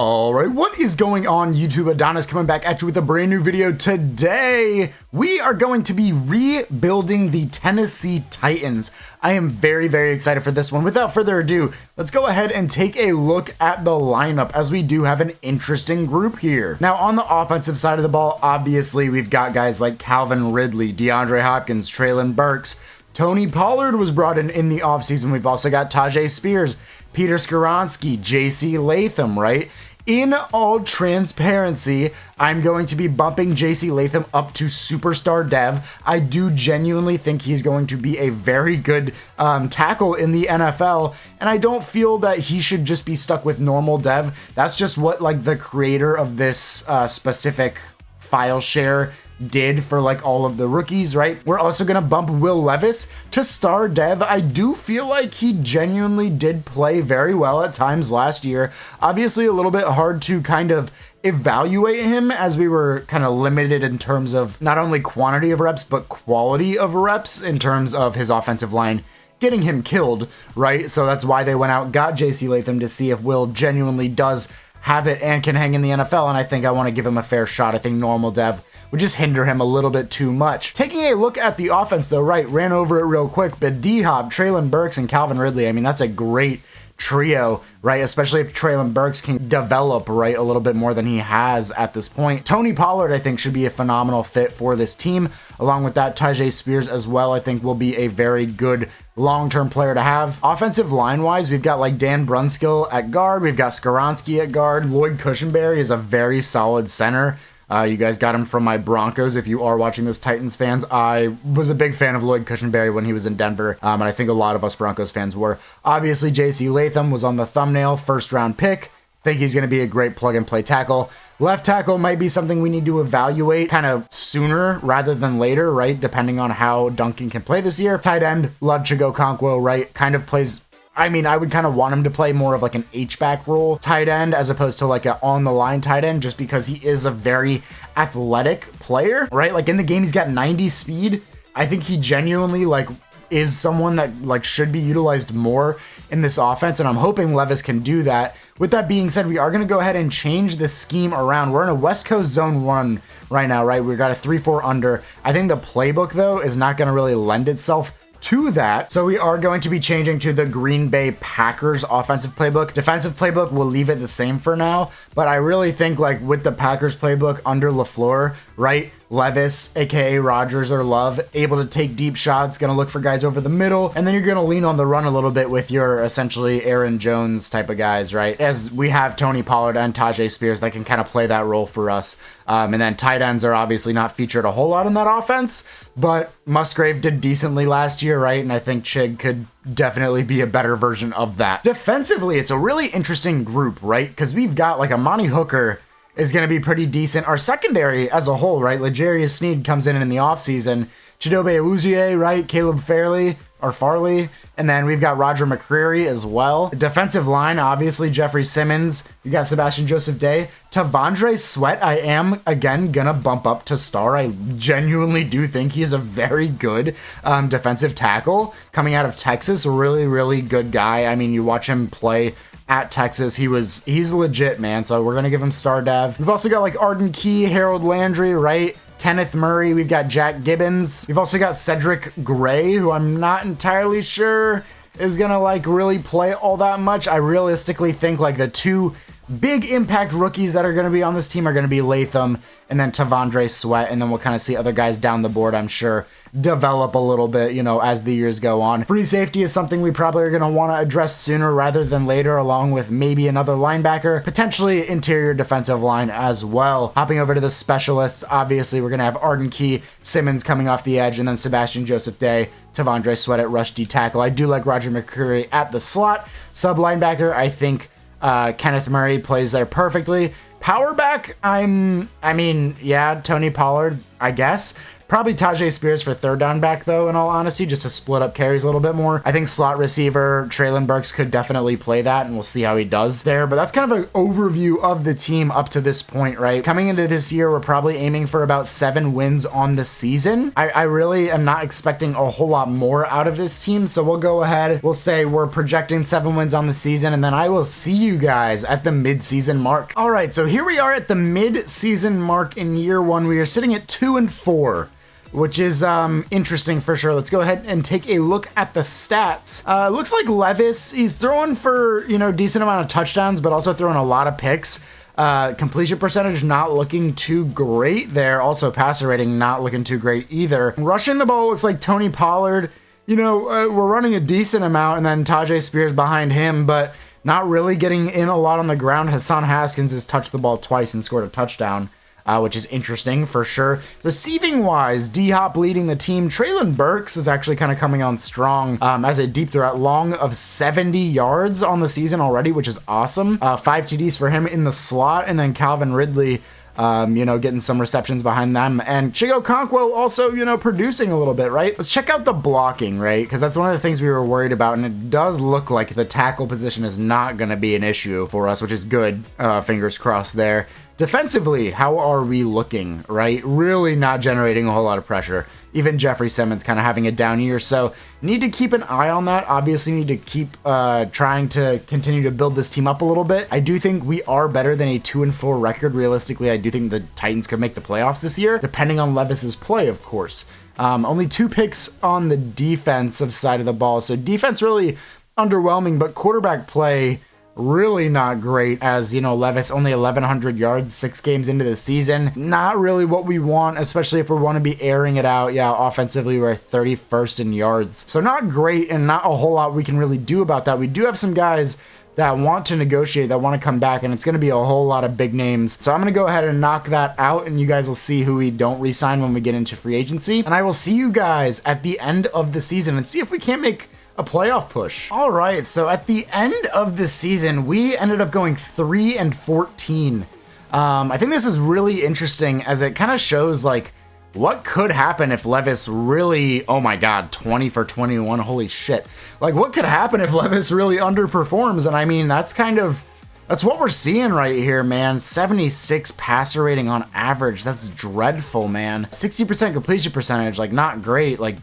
All right, what is going on YouTube? Adonis coming back at you with a brand new video. Today, we are going to be rebuilding the Tennessee Titans. I am very, very excited for this one. Without further ado, let's go ahead and take a look at the lineup as we do have an interesting group here. Now, on the offensive side of the ball, obviously, we've got guys like Calvin Ridley, DeAndre Hopkins, Treylon Burks. Tony Pollard was brought in the offseason. We've also got Tajay Spears, Peter Skoronski, JC Latham, right? In all transparency, I'm going to be bumping JC Latham up to superstar dev. I do genuinely think he's going to be a very good tackle in the NFL, and I don't feel that he should just be stuck with normal dev. That's just what like the creator of this specific file share did for like all of the rookies, right? We're also gonna bump Will Levis to star dev. I do feel like he genuinely did play very well at times last year. Obviously a little bit hard to kind of evaluate him as we were kind of limited in terms of not only quantity of reps, but quality of reps in terms of his offensive line getting him killed, right? So that's why they went out, got JC Latham to see if Will genuinely does have it and can hang in the NFL, and I think I want to give him a fair shot. I think normal dev would just hinder him a little bit too much. Taking a look at the offense though, right, ran over it real quick, but D-Hop, Treylon Burks, and Calvin Ridley, I mean, that's a great trio, right? Especially if Treylon Burks can develop, right, a little bit more than he has at this point. Tony Pollard, I think, should be a phenomenal fit for this team. Along with that, Tajay Spears as well, I think will be a very good long-term player to have. Offensive line-wise, we've got like Dan Brunskill at guard. We've got Skoronski at guard. Lloyd Cushenberry is a very solid center. You guys got him from my Broncos. If you are watching this, Titans fans, I was a big fan of Lloyd Cushenberry when he was in Denver, and I think a lot of us Broncos fans were. Obviously, JC Latham was on the thumbnail, first-round pick. Think he's going to be a great plug-and-play tackle. Left tackle might be something we need to evaluate kind of sooner rather than later, right? Depending on how Duncan can play this year. Tight end, love Chigo Okonkwo, right? Kind of plays... I mean, I would kind of want him to play more of like an H-back role tight end as opposed to like an on-the-line tight end just because he is a very athletic player, right? Like in the game, he's got 90 speed. I think he genuinely like is someone that like should be utilized more in this offense, and I'm hoping Levis can do that. With that being said, we are going to go ahead and change the scheme around. We're in a West Coast Zone 1 right now, right? We've got a 3-4 under. I think the playbook, though, is not going to really lend itself to that. So we are going to be changing to the Green Bay Packers offensive playbook. Defensive playbook, we'll leave it the same for now, but I really think like with the Packers playbook under LaFleur, right? Levis, aka Rodgers or Love, able to take deep shots, gonna look for guys over the middle, and then you're gonna lean on the run a little bit with your essentially Aaron Jones type of guys, right? As we have Tony Pollard and Tajay Spears that can kind of play that role for us. And then tight ends are obviously not featured a whole lot in that offense, but Musgrave did decently last year, right? And I think Chig could definitely be a better version of that. Defensively, it's a really interesting group, right? Because we've got like Amani Hooker is going to be pretty decent. Our secondary as a whole, right? L'Jarius Sneed comes in the offseason. Chidobe Awuzie, right? Caleb Farley. And then we've got Roger McCreary as well. Defensive line, obviously, Jeffrey Simmons. You got Sebastian Joseph Day. Tavondre Sweat, I am, again, going to bump up to star. I genuinely do think he's a very good defensive tackle coming out of Texas. Really, really good guy. I mean, you watch him play at Texas, he's legit, man. So we're gonna give him star dev. We've also got like Arden Key, Harold Landry, right? Kenneth Murray, we've got Jack Gibbons. We've also got Cedric Gray, who I'm not entirely sure is gonna like really play all that much. I realistically think like the two big impact rookies that are going to be on this team are going to be Latham and then Tavondre Sweat, and then we'll kind of see other guys down the board, I'm sure, develop a little bit, you know, as the years go on. Free safety is something we probably are going to want to address sooner rather than later, along with maybe another linebacker, potentially interior defensive line as well. Hopping over to the specialists, obviously we're going to have Arden Key, Simmons coming off the edge, and then Sebastian Joseph Day, Tavondre Sweat at rush D tackle. I do like Roger McCreary at the slot. Sub linebacker, I think Kenneth Murray plays there perfectly. Power back, I mean, yeah, Tony Pollard, I guess. Probably Tajay Spears for third down back, though, in all honesty, just to split up carries a little bit more. I think slot receiver Treylon Burks could definitely play that, and we'll see how he does there. But that's kind of an overview of the team up to this point, right? Coming into this year, we're probably aiming for about 7 wins on the season. I really am not expecting a whole lot more out of this team, so we'll go ahead. We'll say we're projecting 7 wins on the season, and then I will see you guys at the mid-season mark. All right, so here we are at the mid-season mark in year 1. We are sitting at 2-4. Which is interesting for sure. Let's go ahead and take a look at the stats. Looks like Levis, he's throwing for, decent amount of touchdowns, but also throwing a lot of picks. Completion percentage not looking too great there. Also passer rating not looking too great either. Rushing the ball looks like Tony Pollard. We're running a decent amount, and then Tajay Spears behind him, but not really getting in a lot on the ground. Hassan Haskins has touched the ball twice and scored a touchdown. Which is interesting for sure. Receiving wise, D-Hop leading the team. Treylon Burks is actually kind of coming on strong as a deep threat, long of 70 yards on the season already, which is awesome. 5 TDs for him in the slot, and then Calvin Ridley, getting some receptions behind them. And Chigo Conquo also, producing a little bit, right? Let's check out the blocking, right? Because that's one of the things we were worried about, and it does look like the tackle position is not going to be an issue for us, which is good. Fingers crossed there. Defensively, how are we looking, right? Really not generating a whole lot of pressure. Even Jeffrey Simmons kind of having a down year, so need to keep an eye on that. Obviously need to keep trying to continue to build this team up a little bit. I do think we are better than a 2-4 record. Realistically, I do think the Titans could make the playoffs this year, depending on Levis's play, of course. Only 2 picks on the defensive side of the ball, so defense really underwhelming, but quarterback play really not great, as Levis only 1,100 yards 6 games into the season. Not really what we want, especially if we want to be airing it out. Yeah, offensively we're 31st in yards, so not great, and not a whole lot we can really do about that. We do have some guys that want to negotiate, that want to come back, and it's going to be a whole lot of big names. So I'm going to go ahead and knock that out, and you guys will see who we don't re-sign when we get into free agency. And I will see you guys at the end of the season and see if we can't make a playoff push. All right, so at the end of the season, we ended up going 3-14. I think this is really interesting, as it kind of shows like what could happen if Levis really, oh my God, 20 for 21, holy shit. Like, what could happen if Levis really underperforms? And I mean, that's what we're seeing right here, man. 76 passer rating on average. That's dreadful, man. 60% completion percentage, like not great. Like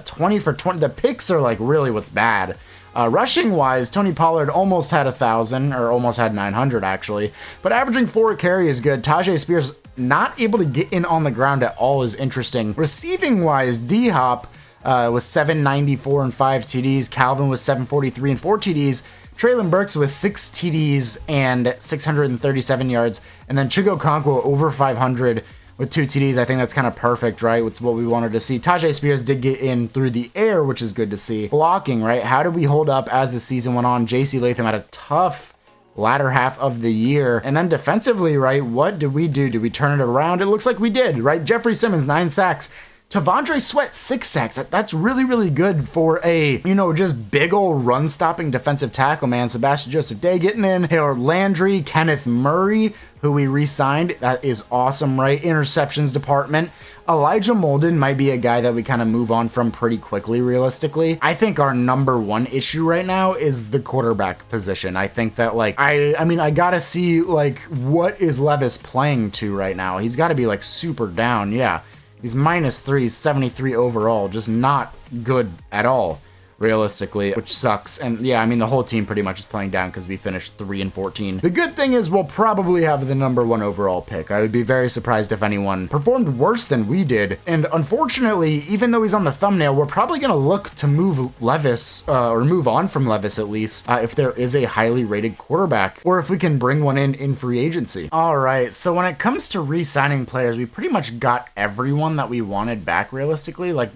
20 for 20. The picks are like really what's bad. Rushing wise, Tony Pollard almost had 1,000, or almost had 900 actually, but averaging 4 a carry is good. Tajay Spears not able to get in on the ground at all is interesting. Receiving wise, D-Hop was 794 and 5 TDs. Calvin was 743 and 4 TDs. Treylon Burks was 6 TDs and 637 yards. And then Chigo Conquo over 500 with 2 TDs. I think that's kind of perfect, right? It's what we wanted to see. Tajay Spears did get in through the air, which is good to see. Blocking, right? How did we hold up as the season went on? JC Latham had a tough latter half of the year. And then defensively, right? What did we do? Did we turn it around? It looks like we did, right? Jeffrey Simmons, 9 sacks. Tavondre Sweat, 6 sacks. That's really, really good for a, just big old run-stopping defensive tackle, man. Sebastian Joseph Day getting in. Harold Landry, Kenneth Murray, who we re-signed. That is awesome, right? Interceptions department. Elijah Molden might be a guy that we kind of move on from pretty quickly, realistically. I think our number one issue right now is the quarterback position. I think that, like, I mean, I gotta see, like, what is Levis playing to right now? He's got to be, like, super down, yeah. He's -3, 73 overall, just not good at all, realistically, which sucks. And yeah, I mean, the whole team pretty much is playing down because we finished 3-14. The good thing is we'll probably have the number 1 overall pick. I would be very surprised if anyone performed worse than we did. And unfortunately, even though he's on the thumbnail, we're probably going to look to move Levis, or move on from Levis at least, if there is a highly rated quarterback, or if we can bring one in free agency. All right, so when it comes to re-signing players, we pretty much got everyone that we wanted back, realistically. Like,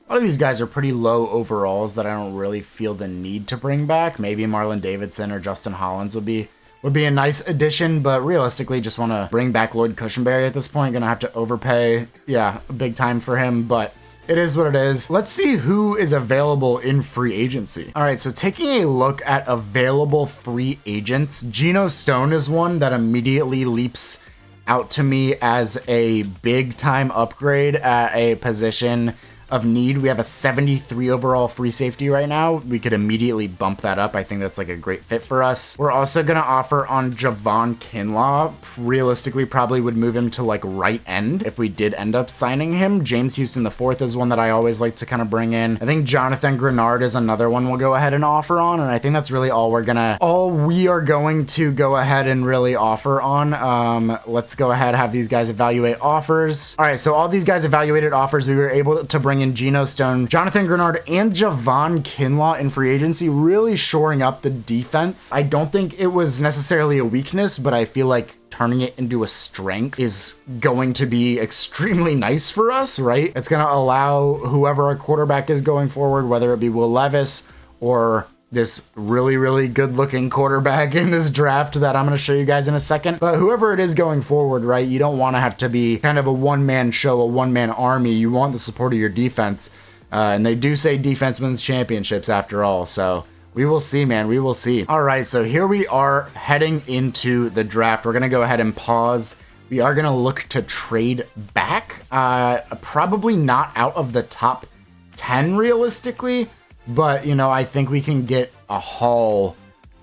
a lot of these guys are pretty low overalls that I don't really feel the need to bring back. Maybe Marlon Davidson or Justin Hollins would be a nice addition, but realistically just want to bring back Lloyd Cushenberry at this point. Gonna have to overpay, yeah, big time for him, but it is what it is. Let's see who is available in free agency. All right, so taking a look at available free agents, Geno Stone is one that immediately leaps out to me as a big time upgrade at a position of need. We have a 73 overall free safety right now. We could immediately bump that up. I think that's like a great fit for us. We're also going to offer on Javon Kinlaw. Realistically, probably would move him to like right end if we did end up signing him. James Houston IV is one that I always like to kind of bring in. I think Jonathan Grenard is another one we'll go ahead and offer on, and I think that's really all we are going to go ahead and really offer on. Let's go ahead, have these guys evaluate offers. All right, so all these guys evaluated offers. We were able to bring in Geno Stone, Jonathan Grenard, and Javon Kinlaw in free agency, really shoring up the defense. I don't think it was necessarily a weakness, but I feel like turning it into a strength is going to be extremely nice for us, right? It's going to allow whoever our quarterback is going forward, whether it be Will Levis or this really, really good looking quarterback in this draft that I'm going to show you guys in a second. But whoever it is going forward, right, you don't want to have to be kind of a one-man show, a one-man army. You want the support of your defense. And they do say defense wins championships after all. So we will see, man. We will see. All right, so here we are heading into the draft. We're going to go ahead and pause. We are going to look to trade back. Probably not out of the top 10 realistically. But, you know, I think we can get a haul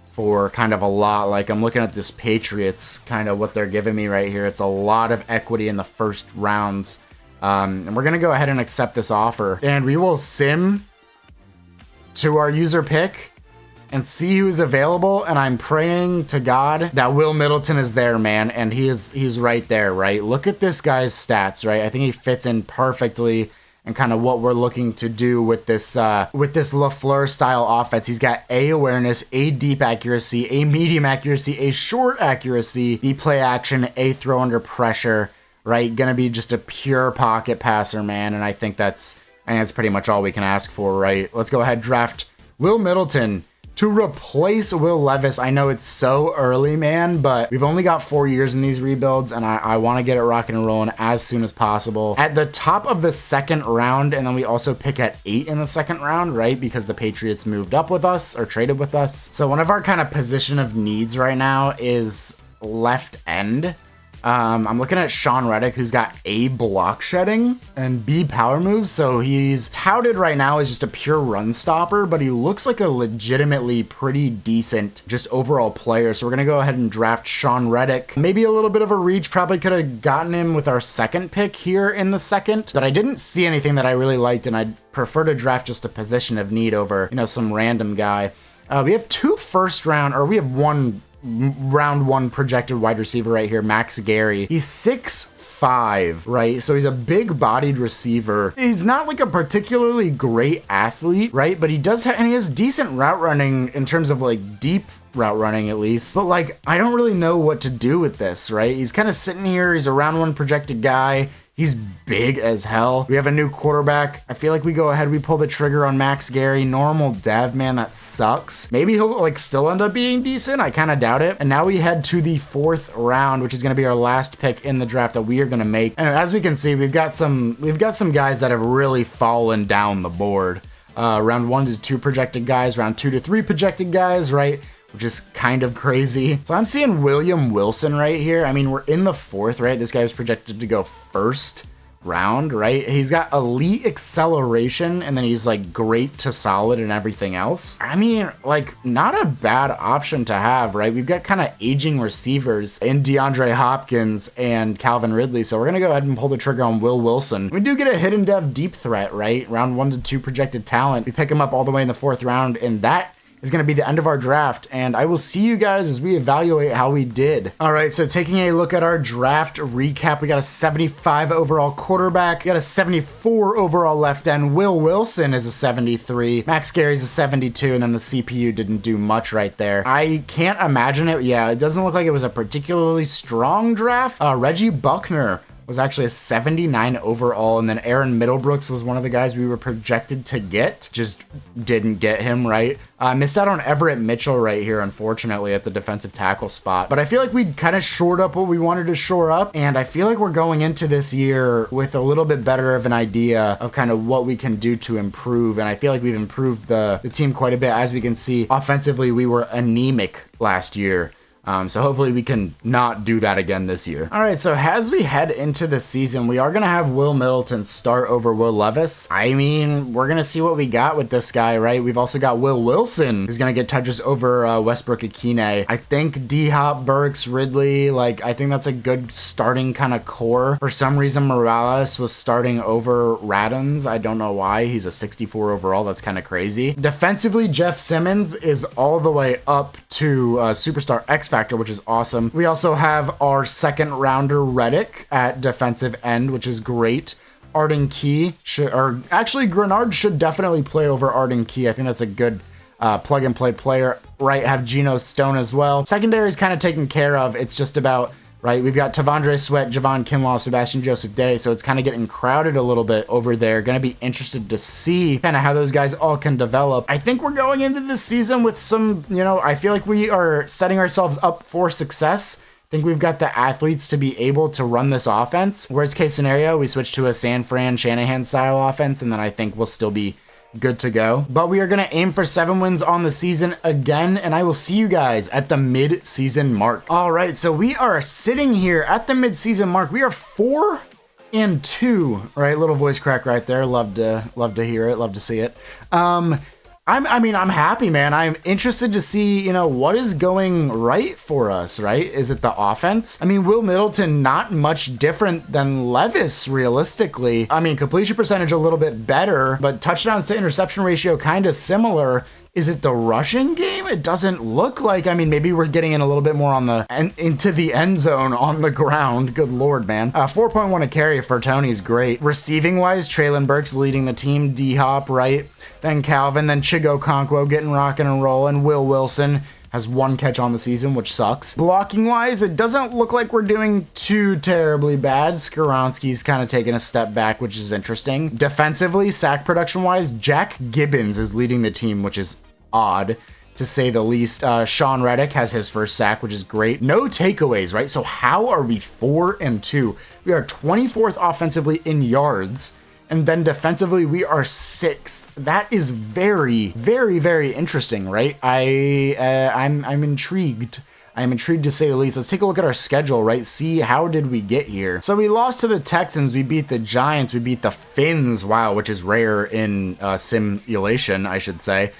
for kind of a lot. Like, I'm looking at this Patriots, kind of what they're giving me right here. It's a lot of equity in the first rounds. And we're going to go ahead and accept this offer. And we will sim to our user pick and see who's available. And I'm praying to God that Will Middleton is there, man. And he's right there, right? Look at this guy's stats, right? I think he fits in perfectly and kind of what we're looking to do with this LaFleur style offense. He's got A, awareness, A, deep accuracy, A, medium accuracy, A, short accuracy, B, play action, A, throw under pressure, right? Gonna be just a pure pocket passer, man. And I think that's pretty much all we can ask for, right? Let's go ahead, draft Will Middleton to replace Will Levis. I know it's so early, man, but we've only got 4 years in these rebuilds, and I want to get it rocking and rolling as soon as possible. At the top of the second round, and then we also pick at 8 in the second round, right? Because the Patriots moved up with us or traded with us. So one of our kind of position of needs right now is left end. I'm looking at Sean Reddick, who's got A, block shedding and B, power moves. So he's touted right now as just a pure run stopper, but he looks like a legitimately pretty decent just overall player. So we're going to go ahead and draft Sean Reddick. Maybe a little bit of a reach. Probably could have gotten him with our second pick here in the second, but I didn't see anything that I really liked, and I'd prefer to draft just a position of need over, you know, some random guy. We have we have one round 1 projected wide receiver right here, Max Gary. He's 6'5", right? So he's a big bodied receiver. He's not like a particularly great athlete, right? But he has decent route running in terms of like deep route running at least. But like, I don't really know what to do with this, right? He's kind of sitting here. He's a round 1 projected guy. He's big as hell. We have a new quarterback. I feel like we go ahead, we pull the trigger on Max Gary. Normal dev, man, that sucks. Maybe he'll like still end up being decent. I kind of doubt it. And now we head to the 4th round, which is going to be our last pick in the draft that we are going to make. And as we can see, we've got some guys that have really fallen down the board. Round 1 to 2 projected guys, round 2 to 3 projected guys, right? Which is kind of crazy. So I'm seeing William Wilson right here. I mean, we're in the 4th, right? This guy was projected to go 1st round, right? He's got elite acceleration, and then he's like great to solid and everything else. I mean, like, not a bad option to have, right? We've got kind of aging receivers in DeAndre Hopkins and Calvin Ridley. So we're going to go ahead and pull the trigger on Will Wilson. We do get a hidden dev deep threat, right? Round 1 to 2 projected talent. We pick him up all the way in the 4th round, and that is going to be the end of our draft, and I will see you guys as we evaluate how we did. All right, so taking a look at our draft recap, we got a 75 overall quarterback, we got a 74 overall left end. Will Wilson is a 73, Max Gary's a 72, and then the CPU didn't do much right there. I can't imagine it. Yeah, it doesn't look like it was a particularly strong draft. Reggie Buckner was actually a 79 overall, and then Aaron Middlebrooks was one of the guys we were projected to get. Just didn't get him, right? Missed out on Everett Mitchell right here, unfortunately, at the defensive tackle spot. But I feel like we kind of shored up what we wanted to shore up, and I feel like we're going into this year with a little bit better of an idea of kind of what we can do to improve, and I feel like we've improved the team quite a bit. As we can see, offensively, we were anemic last year. So hopefully we can not do that again this year. All right, so as we head into the season, we are going to have Will Middleton start over Will Levis. I mean, we're going to see what we got with this guy, right? We've also got Will Wilson, who's going to get touches over Westbrook Akine. I think D-Hop, Burks, Ridley, like, I think that's a good starting kind of core. For some reason, Morales was starting over Radons. I don't know why. He's a 64 overall. That's kind of crazy. Defensively, Jeff Simmons is all the way up to Superstar X Factor, which is awesome. We also have our second rounder Reddick at defensive end, which is great. Arden Key Grenard should definitely play over Arden Key. I think that's a good plug and play player. Right, have Geno Stone as well. Secondary is kind of taken care of. It's just about, right, we've got Tavondre Sweat, Javon Kinlaw, Sebastian Joseph Day, so it's kind of getting crowded a little bit over there. Going to be interested to see kind of how those guys all can develop. I think we're going into this season with some, I feel like we are setting ourselves up for success. I think we've got the athletes to be able to run this offense. Worst case scenario, we switch to a San Fran Shanahan style offense, and then I think we'll still be good to go. But we are going to aim for 7 wins on the season again, and I will see you guys at the mid-season mark. All right, so we are sitting here at the mid-season mark. We are 4-2, right? Little voice crack right there. Love to hear it. Love to see it. I'm happy, man. I'm interested to see, what is going right for us, right? Is it the offense? I mean, Will Middleton, not much different than Levis, realistically. I mean, completion percentage a little bit better, but touchdowns to interception ratio kind of similar. Is it the rushing game? It doesn't look like. I mean, maybe we're getting in a little bit more on the into the end zone on the ground. Good Lord, man. 4.1 a carry for Tony's great. Receiving wise, Traylon Burks leading the team. D-Hop, right? Then Calvin, then Chigo Okonkwo getting rocking and rolling. Will Wilson has 1 catch on the season, which sucks. Blocking wise, it doesn't look like we're doing too terribly bad. Skoronski's kind of taking a step back, which is interesting. Defensively, sack production wise, Jack Gibbons is leading the team, which is odd to say the least. Sean Reddick has his first sack, which is great. No takeaways, right? So how are we 4-2? We are 24th offensively in yards. And then defensively, we are 6th. That is very, very, very interesting, right? I'm intrigued. I'm intrigued to say the least. Let's take a look at our schedule, right? See, how did we get here? So we lost to the Texans. We beat the Giants. We beat the Finns. Wow, which is rare in simulation, I should say.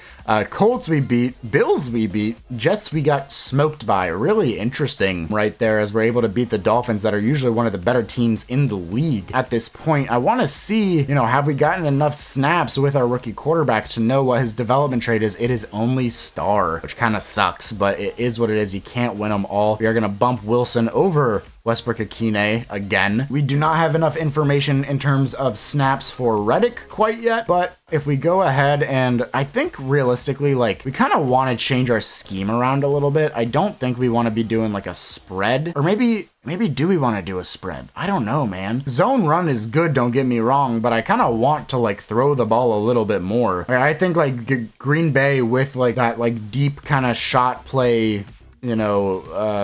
Colts we beat, Bills we beat, Jets we got smoked by. Really interesting right there, as we're able to beat the Dolphins, that are usually one of the better teams in the league at this point. I want to see, have we gotten enough snaps with our rookie quarterback to know what his development trait is? It is only star, which kind of sucks, but it is what it is. You can't win them all. We are going to bump Wilson over Westbrook Akine again. We do not have enough information in terms of snaps for Reddick quite yet, but if we go ahead and I think realistically, like, we kind of want to change our scheme around a little bit. I don't think we want to be doing like a spread, or maybe do we want to do a spread? I don't know, man. Zone run is good, don't get me wrong, but I kind of want to like throw the ball a little bit more. I think like Green Bay with like that like deep kind of shot play,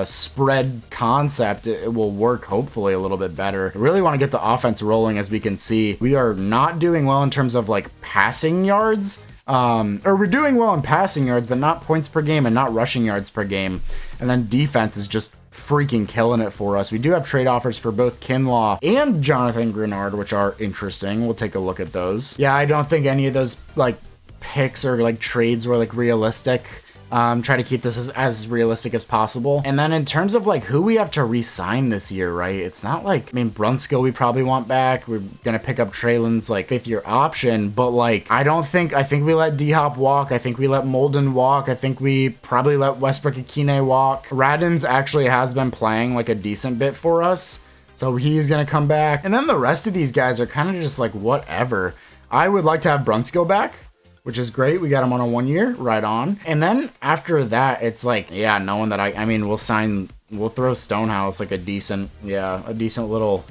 spread concept, it will work hopefully a little bit better. I really want to get the offense rolling. As we can see, we are not doing well in terms of like passing yards, or we're doing well in passing yards, but not points per game and not rushing yards per game. And then defense is just freaking killing it for us. We do have trade offers for both Kinlaw and Jonathan Grenard, which are interesting. We'll take a look at those. Yeah, I don't think any of those like picks or like trades were like realistic. Try to keep this as realistic as possible. And then in terms of like who we have to re-sign this year, right? It's not like, Brunskill we probably want back. We're gonna pick up Traylon's like 5th-year option, but like I think we let D-Hop walk. I think we let Molden walk. I think we probably let Westbrook Akine walk. Radins actually has been playing like a decent bit for us, so he's gonna come back. And then the rest of these guys are kind of just like whatever. I would like to have Brunskill back, which is great. We got him on a 1 year, right on. And then after that, it's like, yeah, knowing that we'll throw Stonehouse like a decent little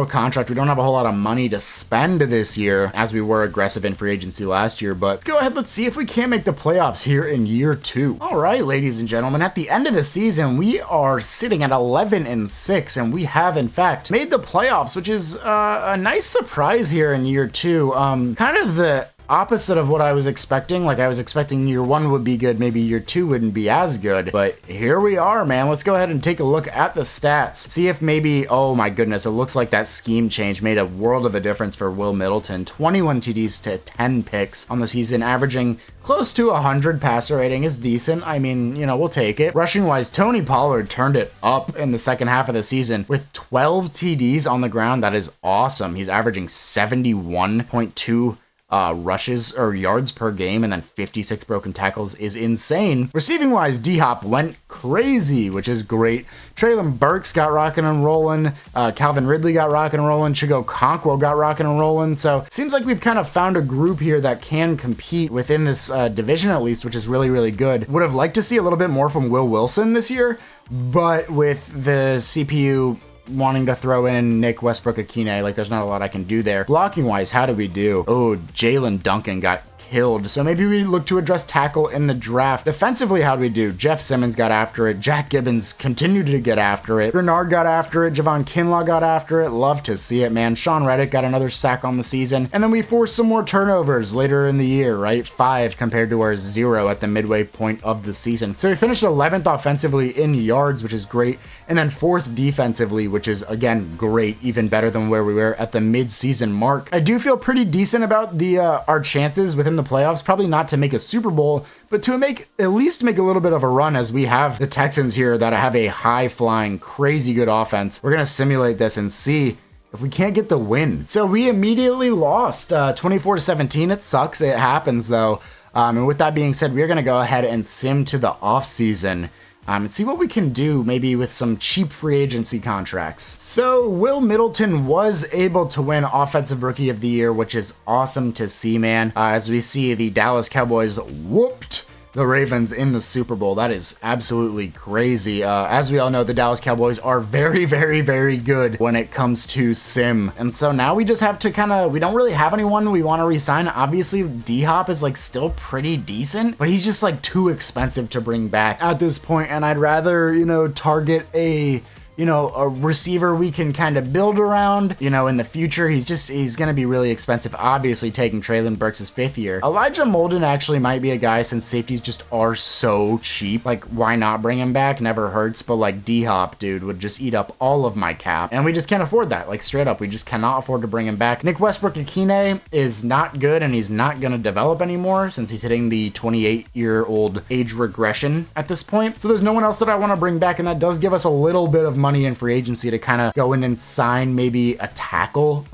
contract. We don't have a whole lot of money to spend this year, as we were aggressive in free agency last year, but let's go ahead. Let's see if we can't make the playoffs here in year 2. All right, ladies and gentlemen, at the end of the season, we are sitting at 11-6, and we have in fact made the playoffs, which is a nice surprise here in year 2. Kind of the opposite of what I was expecting. Like, I was expecting year 1 would be good, maybe year 2 wouldn't be as good, but here we are, man. Let's go ahead and take a look at the stats. See if maybe, oh my goodness, it looks like that scheme change made a world of a difference for Will Middleton. 21 TDs to 10 picks on the season, averaging close to 100. Passer rating is decent. I mean, you know, we'll take it. Rushing wise, Tony Pollard turned it up in the second half of the season with 12 TDs on the ground. That is awesome. He's averaging 71.2 rushes or yards per game, and then 56 broken tackles is insane. Receiving wise, D-Hop went crazy, which is great. Traylon Burks got rocking and rolling. Calvin Ridley got rocking and rolling. Chigo Conquo got rocking and rolling. So seems like we've kind of found a group here that can compete within this division at least, which is really, really good. Would have liked to see a little bit more from Will Wilson this year, but with the CPU wanting to throw in Nick Westbrook-Akine, like there's not a lot I can do there. Blocking wise, how do we do? Oh, Jalen Duncan got killed. So maybe we look to address tackle in the draft. Defensively, how do we do? Jeff Simmons got after it. Jack Gibbons continued to get after it. Bernard got after it. Javon Kinlaw got after it. Love to see it, man. Sean Reddick got another sack on the season. And then we forced some more turnovers later in the year, right? 5 compared to our 0 at the midway point of the season. So we finished 11th offensively in yards, which is great. And then 4th defensively, which is, again, great. Even better than where we were at the mid-season mark. I do feel pretty decent about the our chances within the playoffs. Probably not to make a Super Bowl, but to at least make a little bit of a run, as we have the Texans here that have a high-flying, crazy good offense. We're going to simulate this and see if we can't get the win. So we immediately lost 24-17. It sucks. It happens, though. And with that being said, we're going to go ahead and sim to the offseason and see what we can do maybe with some cheap free agency contracts. So Will Middleton was able to win Offensive Rookie of the Year, which is awesome to see, man. As we see the Dallas Cowboys whooped the Ravens in the Super Bowl. That is absolutely crazy. As we all know, the Dallas Cowboys are very, very, very good when it comes to sim. And so now we just have to we don't really have anyone we want to resign. Obviously, D-Hop is like still pretty decent, but he's just like too expensive to bring back at this point. And I'd rather, you know, target a receiver we can kind of build around, in the future. He's going to be really expensive, obviously, taking Traylon Burks' 5th year. Elijah Molden actually might be a guy, since safeties just are so cheap. Like, why not bring him back? Never hurts, but like D-Hop, dude, would just eat up all of my cap, and we just can't afford that. Like, straight up, we just cannot afford to bring him back. Nick Westbrook-Akine is not good, and he's not going to develop anymore since he's hitting the 28-year-old age regression at this point. So there's no one else that I want to bring back, and that does give us a little bit of money in free agency to kind of go in and sign maybe a tackle,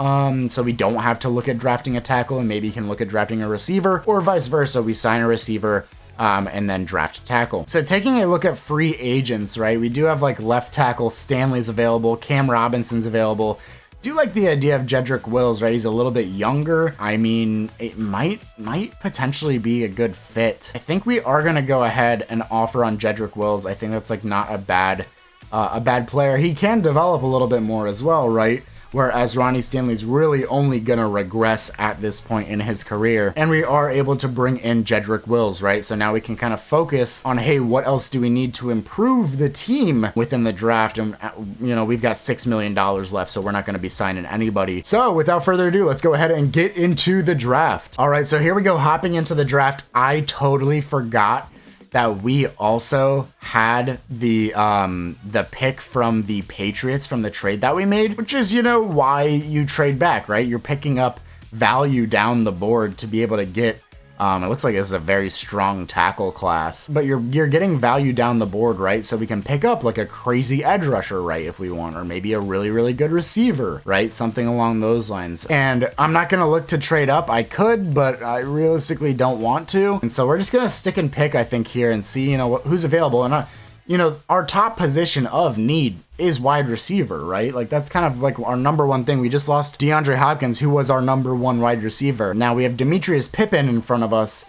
so we don't have to look at drafting a tackle and maybe can look at drafting a receiver, or vice versa. We sign a receiver and then draft a tackle. So taking a look at free agents, right? We do have like left tackle Stanley's available, Cam Robinson's available. Do like the idea of Jedrick Wills, right? He's a little bit younger. I mean, it might potentially be a good fit. I think we are gonna go ahead and offer on Jedrick Wills. I think that's like not a bad player. He can develop a little bit more as well, right? Whereas Ronnie Stanley's really only gonna regress at this point in his career. And we are able to bring in Jedrick Wills, right? So now we can kind of focus on, hey, what else do we need to improve the team within the draft? And, we've got $6 million left, so we're not gonna be signing anybody. So without further ado, let's go ahead and get into the draft. All right, so here we go, hopping into the draft. I totally forgot that we also had the pick from the Patriots from the trade that we made, which is, why you trade back, right? You're picking up value down the board to be able to get, it looks like this is a very strong tackle class, but you're getting value down the board, right? So we can pick up like a crazy edge rusher, right, if we want, or maybe a really, really good receiver, right? Something along those lines. And I'm not going to look to trade up. I could, but I realistically don't want to. And so we're just going to stick and pick, I think, here and see, who's available. And our top position of need is wide receiver, right? Like, that's kind of like our number one thing. We just lost DeAndre Hopkins, who was our number one wide receiver. Now we have Demetrius Pippen in front of us.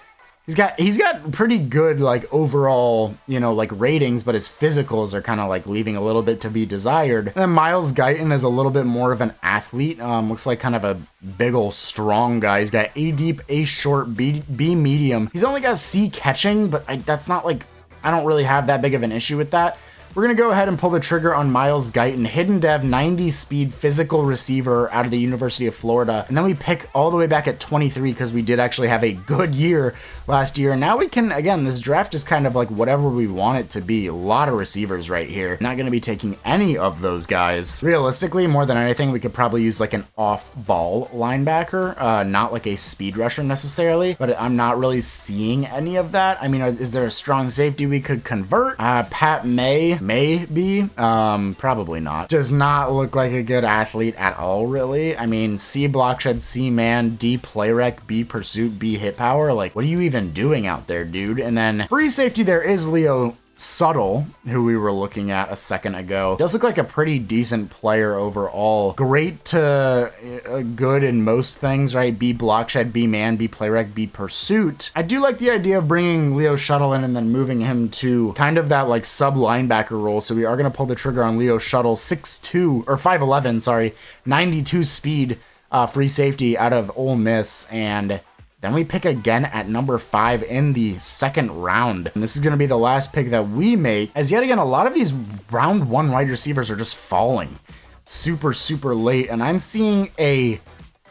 He's got pretty good, like, overall, like, ratings, but his physicals are kind of like leaving a little bit to be desired. And then Miles Guyton is a little bit more of an athlete. Looks like kind of a big ol' strong guy. He's got A deep, A short, B medium. He's only got C catching, but that's not like, I don't really have that big of an issue with that. we're going to go ahead and pull the trigger on Myles Guyton, hidden dev, 90 speed physical receiver out of the University of Florida. And then we pick all the way back at 23 because we did actually have a good year last year. And now we can, again, this draft is kind of like whatever we want it to be. A lot of receivers right here. Not going to be taking any of those guys. Realistically, more than anything, we could probably use like an off-ball linebacker, not like a speed rusher necessarily, but I'm not really seeing any of that. I mean, is there a strong safety we could convert? Pat maybe, probably not. Does not look like a good athlete at all, really. I mean, C block shed, C man, D play rec, B pursuit, B hit power. Like, what are you even doing out there, dude? And then free safety, there is Leo Subtle, who we were looking at a second ago. Does look like a pretty decent player overall. Great to good in most things, right? B block shed, B man, B play rec, B pursuit. I do like the idea of bringing Leo Shuttle in and then moving him to kind of that like sub linebacker role. So we are going to pull the trigger on Leo Shuttle, 6'2", or 5'11", sorry, 92 speed free safety out of Ole Miss. And then we pick again at number 5 in the second round. And this is going to be the last pick that we make, as yet again, a lot of these round 1 wide receivers are just falling super late. And I'm seeing we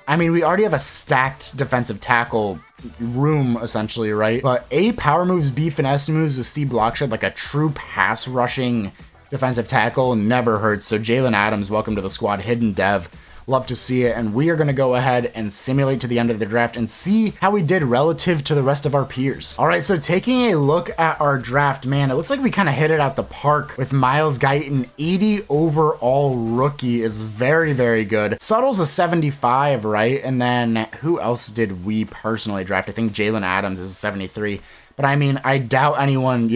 already have a stacked defensive tackle room essentially, right? But A power moves, B finesse moves with C block shed, like a true pass rushing defensive tackle never hurts. So Jalen Adams, welcome to the squad, hidden dev. Love to see it. And we are going to go ahead and simulate to the end of the draft and see how we did relative to the rest of our peers. All right, so taking a look at our draft, man, it looks like we kind of hit it out the park with Myles Guyton. 80 overall rookie is very good. Suttle's a 75, right? And then who else did we personally draft? I think Jalen Adams is a 73. But I mean, I doubt anyone,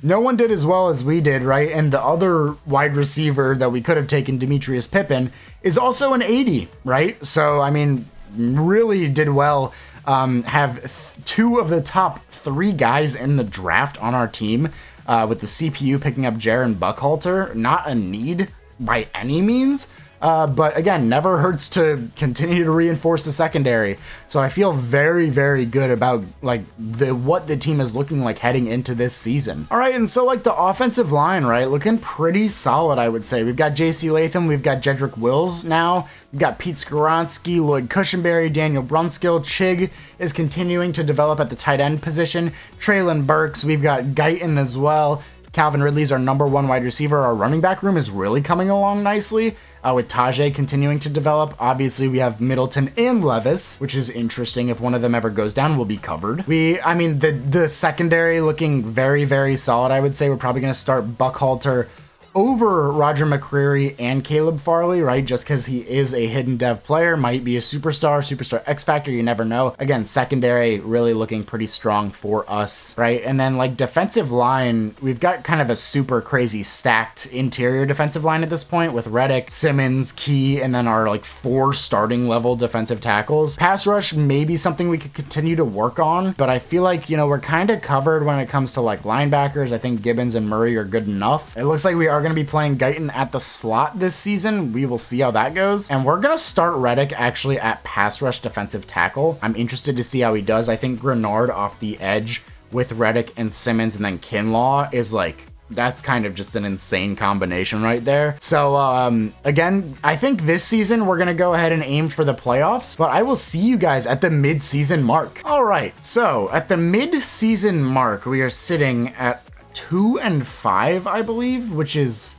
no one did as well as we did, right? And the other wide receiver that we could have taken, Demetrius Pippin, is also an 80, right? So, I mean, really did well. Have 2 of the top 3 guys in the draft on our team, with the CPU picking up Jaron Buckhalter. Not a need by any means. But again, never hurts to continue to reinforce the secondary. So I feel very good about like what the team is looking like heading into this season. All right, and so like the offensive line, right, looking pretty solid, I would say. We've got JC Latham, we've got Jedrick Wills now, we've got Pete Skoronski, Lloyd Cushenberry, Daniel Brunskill. Chig is continuing to develop at the tight end position. Traylon Burks, we've got Guyton as well. Calvin Ridley's our number 1 wide receiver. Our running back room is really coming along nicely, with Tajay continuing to develop. Obviously, we have Middleton and Levis, which is interesting. If one of them ever goes down, we'll be covered. The secondary looking very solid, I would say. We're probably going to start Buckhalter over Roger McCreary and Caleb Farley, right? Just because he is a hidden dev player, might be a superstar X Factor, you never know. Again, secondary really looking pretty strong for us, right? And then like defensive line, we've got kind of a super crazy stacked interior defensive line at this point with Reddick, Simmons, Key, and then our like 4 starting level defensive tackles. Pass rush may be something we could continue to work on, but I feel like, we're kind of covered when it comes to like linebackers. I think Gibbons and Murray are good enough. It looks like we are going to be playing Guyton at the slot this season. We will see how that goes. And we're going to start Reddick actually at pass rush defensive tackle. I'm interested to see how he does. I think Grenard off the edge with Reddick and Simmons and then Kinlaw is like, that's kind of just an insane combination right there. So again, I think this season we're going to go ahead and aim for the playoffs, but I will see you guys at the mid-season mark. All right, so at the mid-season mark, we are sitting at 2-5, I believe, which is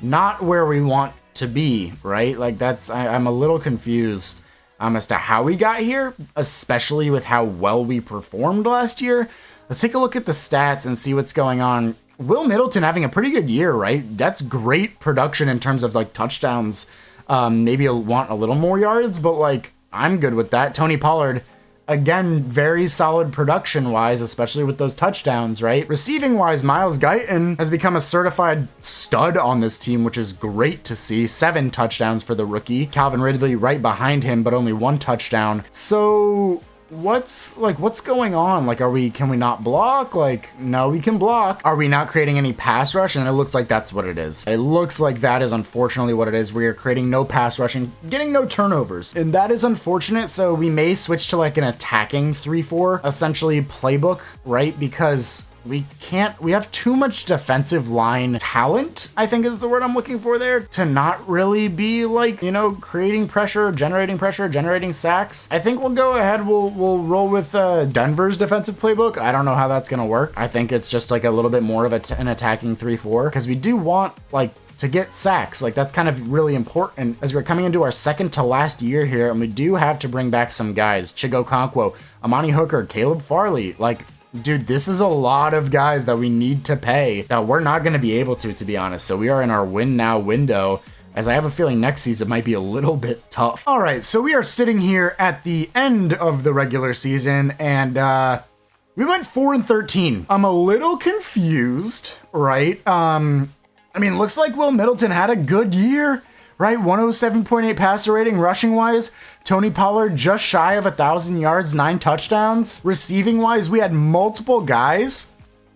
not where we want to be, right? Like I'm a little confused as to how we got here, especially with how well we performed last year. Let's take a look at the stats and see what's going on. Will Middleton having a pretty good year, right? That's great production in terms of like touchdowns. Maybe you'll want a little more yards, but like I'm good with that. Tony Pollard, again, very solid production-wise, especially with those touchdowns, right? Receiving-wise, Myles Guyton has become a certified stud on this team, which is great to see. 7 touchdowns for the rookie. Calvin Ridley right behind him, but only 1 touchdown. So what's going on? Like, can we not block? Like, no, we can block. Are we not creating any pass rush? And it looks like that's what it is. It looks like that is unfortunately what it is. We are creating no pass rush and getting no turnovers. And that is unfortunate. So we may switch to like an attacking 3-4 essentially playbook, right? Because we have too much defensive line talent, I think is the word I'm looking for there, to not really be like, you know, creating pressure, generating sacks. I think we'll go ahead, we'll roll with Denver's defensive playbook. I don't know how that's gonna work. I think it's just like a little bit more of an attacking 3-4, because we do want like to get sacks. Like that's kind of really important as we're coming into our second to last year here, and we do have to bring back some guys. Chigo Okonkwo, Amani Hooker, Caleb Farley, like, dude, this is a lot of guys that we need to pay that we're not going to be able to be honest. So we are in our win now window, as I have a feeling next season might be a little bit tough. All right, so we are sitting here at the end of the regular season, and we went 4-13. I'm a little confused, right? I mean, looks like Will Middleton had a good year, right? 107.8 passer rating, rushing wise. Tony Pollard just shy of 1,000 yards, 9 touchdowns. Receiving wise, we had multiple guys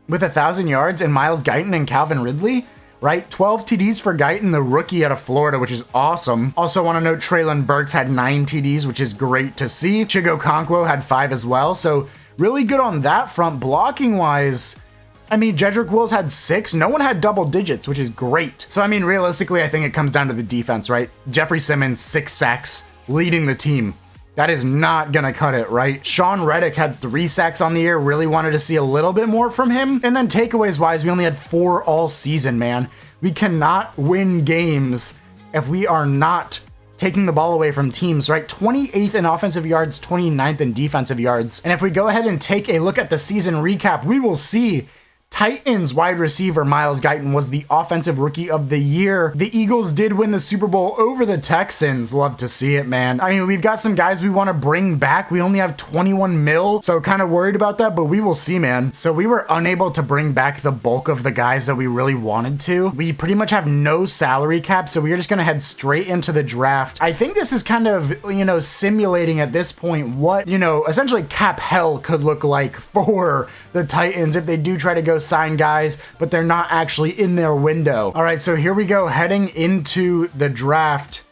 with 1,000 yards, and Myles Guyton and Calvin Ridley, right? 12 TDs for Guyton, the rookie out of Florida, which is awesome. Also want to note Treylon Burks had 9 TDs, which is great to see. Chigo Okonkwo had 5 as well. So really good on that front. Blocking wise, I mean, Jedrick Wills had 6. No one had double digits, which is great. So, I mean, realistically, I think it comes down to the defense, right? Jeffrey Simmons, 6 sacks, leading the team. That is not going to cut it, right? Sean Reddick had 3 sacks on the year. Really wanted to see a little bit more from him. And then takeaways-wise, we only had 4 all season, man. We cannot win games if we are not taking the ball away from teams, right? 28th in offensive yards, 29th in defensive yards. And if we go ahead and take a look at the season recap, we will see Titans wide receiver Myles Guyton was the offensive rookie of the year. The Eagles did win the Super Bowl over the Texans. Love to see it, man. I mean, we've got some guys we want to bring back. We only have 21 mil, so kind of worried about that, but we will see, man. So we were unable to bring back the bulk of the guys that we really wanted to. We pretty much have no salary cap, so we're just going to head straight into the draft. I think this is kind of, you know, simulating at this point what, you know, essentially cap hell could look like for the Titans if they do try to go sign guys, but they're not actually in their window. All right, so here we go, heading into the draft.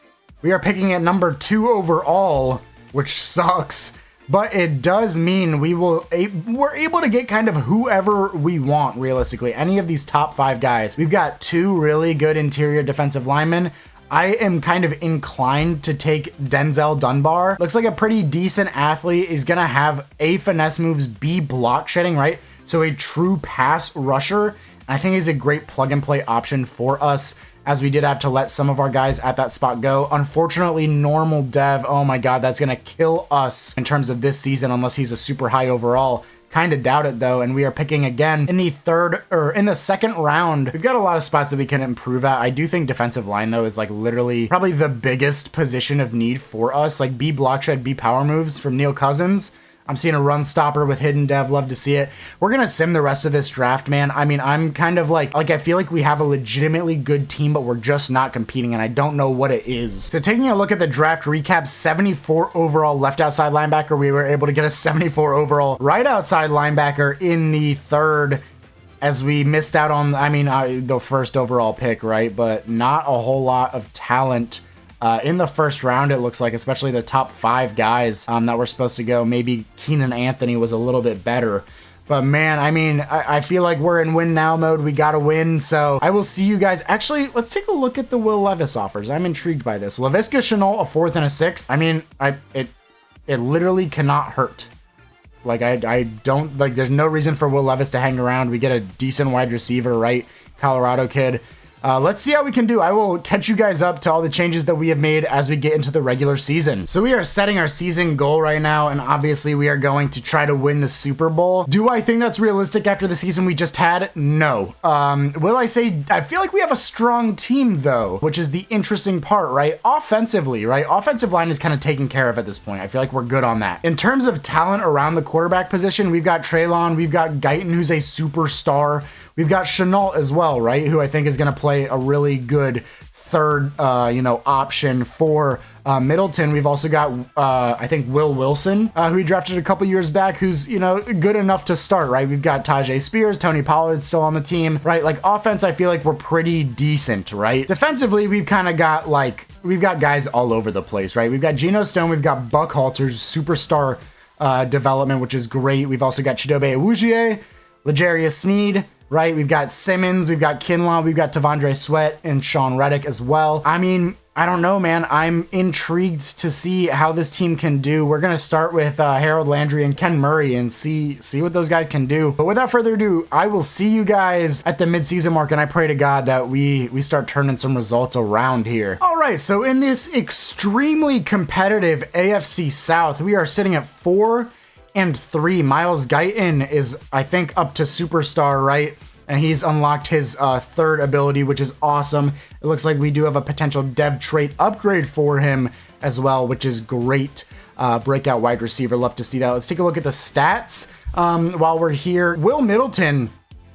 We are picking at number 2 overall, which sucks, but it does mean we're able to get kind of whoever we want, realistically. Any of these top 5 guys. We've got 2 really good interior defensive linemen. I am kind of inclined to take Denzel Dunbar. Looks like a pretty decent athlete. He's gonna have A, finesse moves, B, block shedding, right? So a true pass rusher. I think he's a great plug and play option for us, as we did have to let some of our guys at that spot go. Unfortunately, normal dev, oh my God, that's gonna kill us in terms of this season unless he's a super high overall. Kind of doubt it though, and we are picking again in the second round. We've got a lot of spots that we can improve at. I do think defensive line though is like literally probably the biggest position of need for us. Like B block shed, B power moves from Neil Cousins. I'm seeing a run stopper with hidden dev. Love to see it. We're going to sim the rest of this draft, man. I mean, I'm kind of like I feel like we have a legitimately good team, but we're just not competing, and I don't know what it is. So taking a look at the draft recap, 74 overall left outside linebacker. We were able to get a 74 overall right outside linebacker in the 3rd, as we missed out on, I mean, the first overall pick, right? But not a whole lot of talent in the first round, it looks like, especially the top 5 guys that were supposed to go. Maybe Keenan Anthony was a little bit better. But man, I mean, I feel like we're in win now mode. We got to win. So I will see you guys. Actually, let's take a look at the Will Levis offers. I'm intrigued by this. Laviska Shenault, a 4th and a 6th. I mean, it literally cannot hurt. Like, I don't, like, there's no reason for Will Levis to hang around. We get a decent wide receiver, right? Colorado kid. Let's see how we can do. I will catch you guys up to all the changes that we have made as we get into the regular season. So we are setting our season goal right now, and obviously we are going to try to win the Super Bowl. Do I think that's realistic after the season we just had? No. Will I say, I feel like we have a strong team though, which is the interesting part, right? Offensively, right? Offensive line is kind of taken care of at this point. I feel like we're good on that. In terms of talent around the quarterback position, we've got Treylon, we've got Guyton, who's a superstar. We've got Shenault as well, right? Who I think is going to play a really good 3rd, option for Middleton. We've also got, I think, Will Wilson, who we drafted a couple years back, who's, good enough to start, right? We've got Tajay Spears, Tony Pollard still on the team, right? Like, offense, I feel like we're pretty decent, right? Defensively, we've kind of got, we've got guys all over the place, right? We've got Geno Stone, we've got Buck Halter's superstar development, which is great. We've also got Chidobe Awuzie. L'Jarius Sneed, right? We've got Simmons, we've got Kinlaw, we've got T'Vondre Sweat and Sean Reddick as well. I mean, I don't know, man. I'm intrigued to see how this team can do. We're going to start with Harold Landry and Ken Murray and see what those guys can do. But without further ado, I will see you guys at the midseason mark, and I pray to God that we start turning some results around here. All right, so in this extremely competitive AFC South, we are sitting at 4-3. Myles Guyton is, I think, up to superstar, right? And he's unlocked his third ability, which is awesome. It looks like we do have a potential dev trait upgrade for him as well, which is great. Breakout wide receiver, love to see that. Let's take a look at the stats while we're here. Will Middleton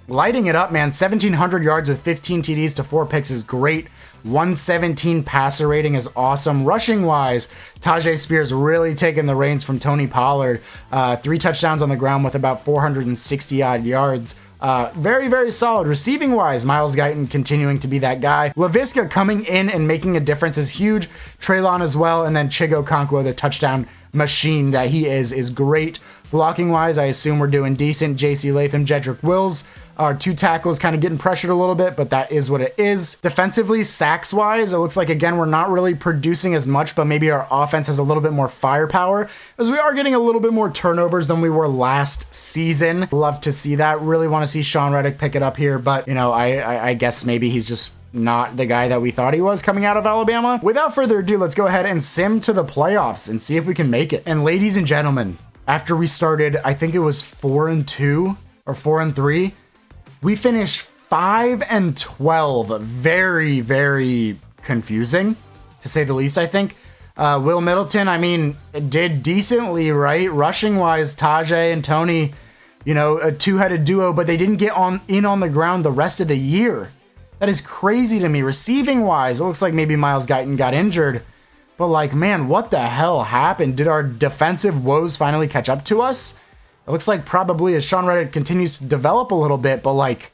lighting it up, man. 1,700 yards with 15 TDs to 4 picks is great. 117 passer rating is awesome. Rushing wise, Tajay Spears really taking the reins from Tony Pollard. 3 touchdowns on the ground with about 460 odd yards. Very, very solid. Receiving wise, Myles Guyton continuing to be that guy. Laviska coming in and making a difference is huge. Treylon as well. And then Chigo Okonkwo, the touchdown machine that he is great. Blocking wise, I assume we're doing decent. JC Latham, Jedrick Wills, our 2 tackles kind of getting pressured a little bit, but that is what it is. Defensively, sacks wise, it looks like, again, we're not really producing as much, but maybe our offense has a little bit more firepower, as we are getting a little bit more turnovers than we were last season. Love to see that. Really want to see Sean Reddick pick it up here, but, you know, I guess maybe he's just not the guy that we thought he was coming out of Alabama. Without further ado, let's go ahead and sim to the playoffs and see if we can make it. And ladies and gentlemen, after we started, I think it was 4-2 or 4-3, we finished 5-12. Very, very confusing, to say the least, I think. Will Middleton, I mean, did decently, right? Rushing wise, Tajay and Tony, you know, a 2-headed duo, but they didn't get in on the ground the rest of the year. That is crazy to me. Receiving wise, it looks like maybe Myles Guyton got injured. But like, man, what the hell happened? Did our defensive woes finally catch up to us? It looks like probably as Sean Reddick continues to develop a little bit, but like,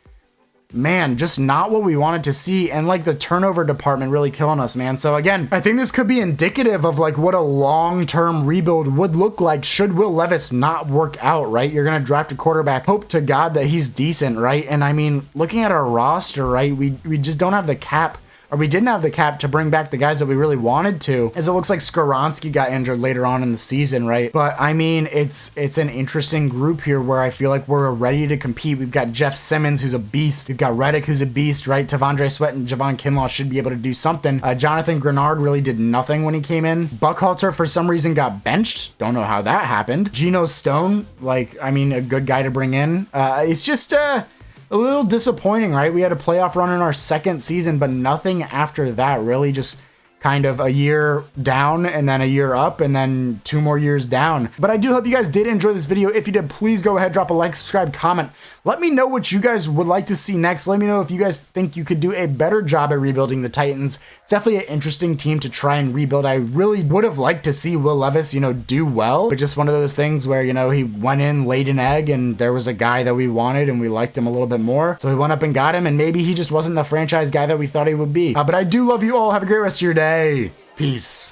man, just not what we wanted to see. And like the turnover department really killing us, man. So again, I think this could be indicative of like what a long-term rebuild would look like should Will Levis not work out, right? You're going to draft a quarterback, hope to God that he's decent, right? And I mean, looking at our roster, right, we just don't have the cap, or we didn't have the cap to bring back the guys that we really wanted to, as it looks like Skoronski got injured later on in the season, right? But I mean, it's an interesting group here where I feel like we're ready to compete. We've got Jeff Simmons, who's a beast. We've got Reddick, who's a beast, right? T'Vondre Sweat and Javon Kinlaw should be able to do something. Jonathan Grenard really did nothing when he came in. Buckhalter, for some reason, got benched. Don't know how that happened. Geno Stone, like, I mean, a good guy to bring in. It's just a little disappointing, right? We had a playoff run in our second season, but nothing after that, really. Just kind of a year down and then a year up and then 2 more years down. But I do hope you guys did enjoy this video. If you did, please go ahead, drop a like, subscribe, comment. Let me know what you guys would like to see next. Let me know if you guys think you could do a better job at rebuilding the Titans. It's definitely an interesting team to try and rebuild. I really would have liked to see Will Levis, you know, do well, but just one of those things where, you know, he went in, laid an egg, and there was a guy that we wanted and we liked him a little bit more. So we went up and got him, and maybe he just wasn't the franchise guy that we thought he would be. But I do love you all. Have a great rest of your day. Peace.